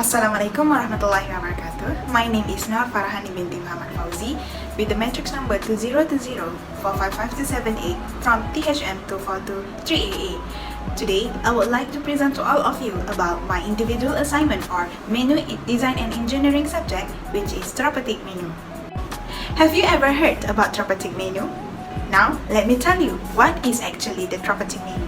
Assalamualaikum warahmatullahi wabarakatuh. My name is Nur Farahani binti Muhammad Fauzi with the matrix number 2020-455278 from THM 242-3AA. Today, I would like to present to all of you about my individual assignment for Menu Design and Engineering subject, which is Therapeutic Menu. Have you ever heard about Therapeutic Menu? Now, let me tell you what is actually the therapeutic menu.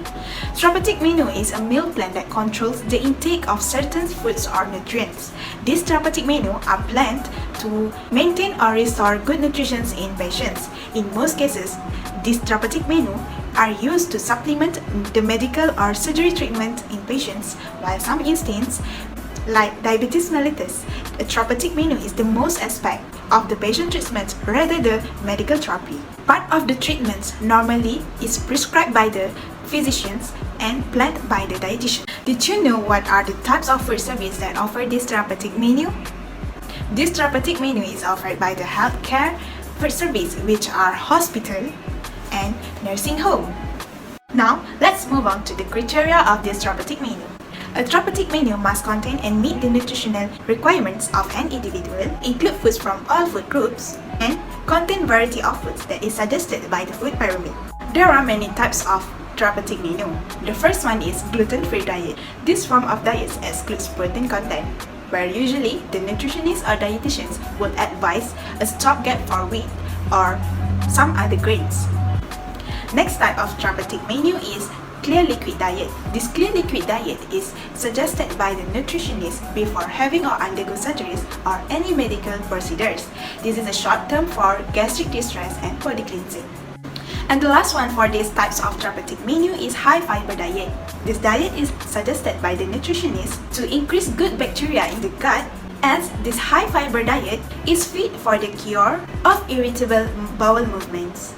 Therapeutic menu is a meal plan that controls the intake of certain foods or nutrients. These therapeutic menu are planned to maintain or restore good nutrition in patients. In most cases, these therapeutic menu are used to supplement the medical or surgery treatment in patients, while some instances, like diabetes mellitus, a therapeutic menu is the most aspect of the patient treatment rather than medical therapy. Part of the treatments normally is prescribed by the physicians and planned by the dietitian. Did you know what are the types of food service that offer this therapeutic menu? This therapeutic menu is offered by the healthcare food service, which are hospital and nursing home. Now, let's move on to the criteria of this therapeutic menu. A therapeutic menu must contain and meet the nutritional requirements of an individual, include foods from all food groups, and contain variety of foods that is suggested by the food pyramid. There are many types of therapeutic menu. The first one is gluten-free diet. This form of diet excludes protein content, where usually the nutritionists or dietitians will advise a stopgap for wheat or some other grains. Next type of therapeutic menu is clear liquid diet. This clear liquid diet is suggested by the nutritionist before having or undergo surgeries or any medical procedures. This is a short term for gastric distress and body cleansing. And the last one for these types of therapeutic menu is high fiber diet. This diet is suggested by the nutritionist to increase good bacteria in the gut, as this high fiber diet is fit for the cure of irritable bowel movements.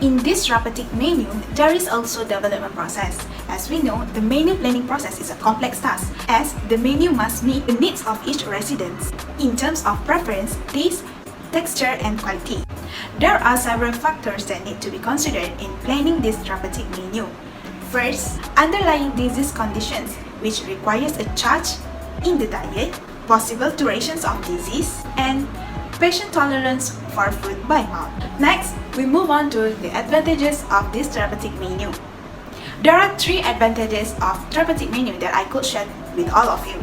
In this therapeutic menu, there is also development process. As we know, the menu planning process is a complex task, as the menu must meet the needs of each resident in terms of preference, taste, texture, and quality. There are several factors that need to be considered in planning this therapeutic menu. First, underlying disease conditions, which requires a change in the diet, possible durations of disease, and patient tolerance for food by mouth. Next, we move on to the advantages of this therapeutic menu. There are 3 advantages of therapeutic menu that I could share with all of you.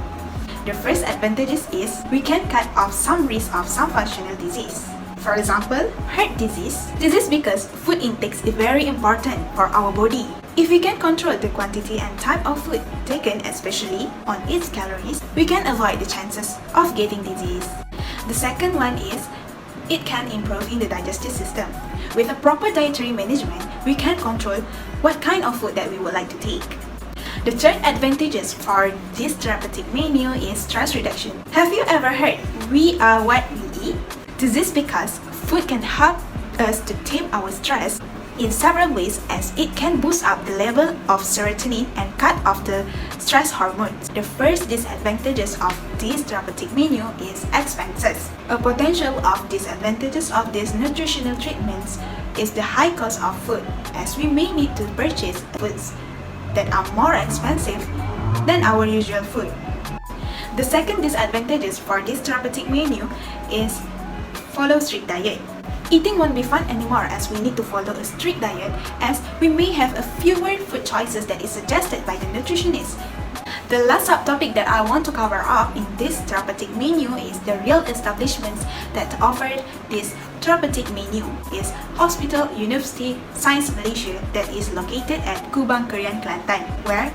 The first advantages is we can cut off some risk of some functional disease. For example, heart disease. This is because food intake is very important for our body. If we can control the quantity and type of food taken, especially on its calories, we can avoid the chances of getting disease. The second one is it can improve in the digestive system. With a proper dietary management, we can control what kind of food that we would like to take. The third advantages for this therapeutic menu is stress reduction. Have you ever heard we are what we eat? This is because food can help us to tame our stress in several ways, as it can boost up the level of serotonin and cut off the stress hormones. The first disadvantages of this therapeutic menu is expenses. A potential of disadvantages of these nutritional treatments is the high cost of food, as we may need to purchase foods that are more expensive than our usual food. The second disadvantages for this therapeutic menu is follow strict diet. Eating won't be fun anymore, as we need to follow a strict diet, as we may have a fewer food choices that is suggested by the nutritionist. The last subtopic that I want to cover up in this therapeutic menu is the real establishments that offered this therapeutic menu is Hospital University Science Malaysia, that is located at Kubang Kerian, Kelantan, where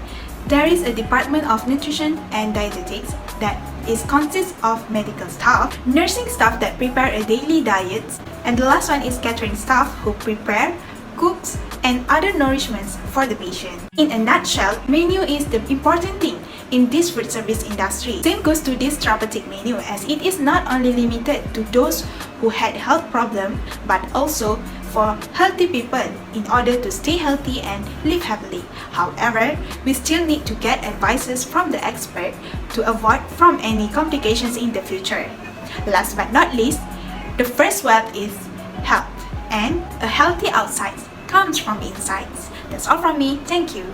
there is a Department of Nutrition and Dietetics that consists of medical staff, nursing staff that prepare a daily diet, and the last one is catering staff who prepare, cooks, and other nourishments for the patient. In a nutshell, menu is the important thing in this food service industry. Same goes to this therapeutic menu, as it is not only limited to those who had health problem, but also for healthy people in order to stay healthy and live happily. However, we still need to get advices from the expert to avoid from any complications in the future. Last but not least, the first wealth is health, and a healthy outside comes from inside. That's all from me. Thank you.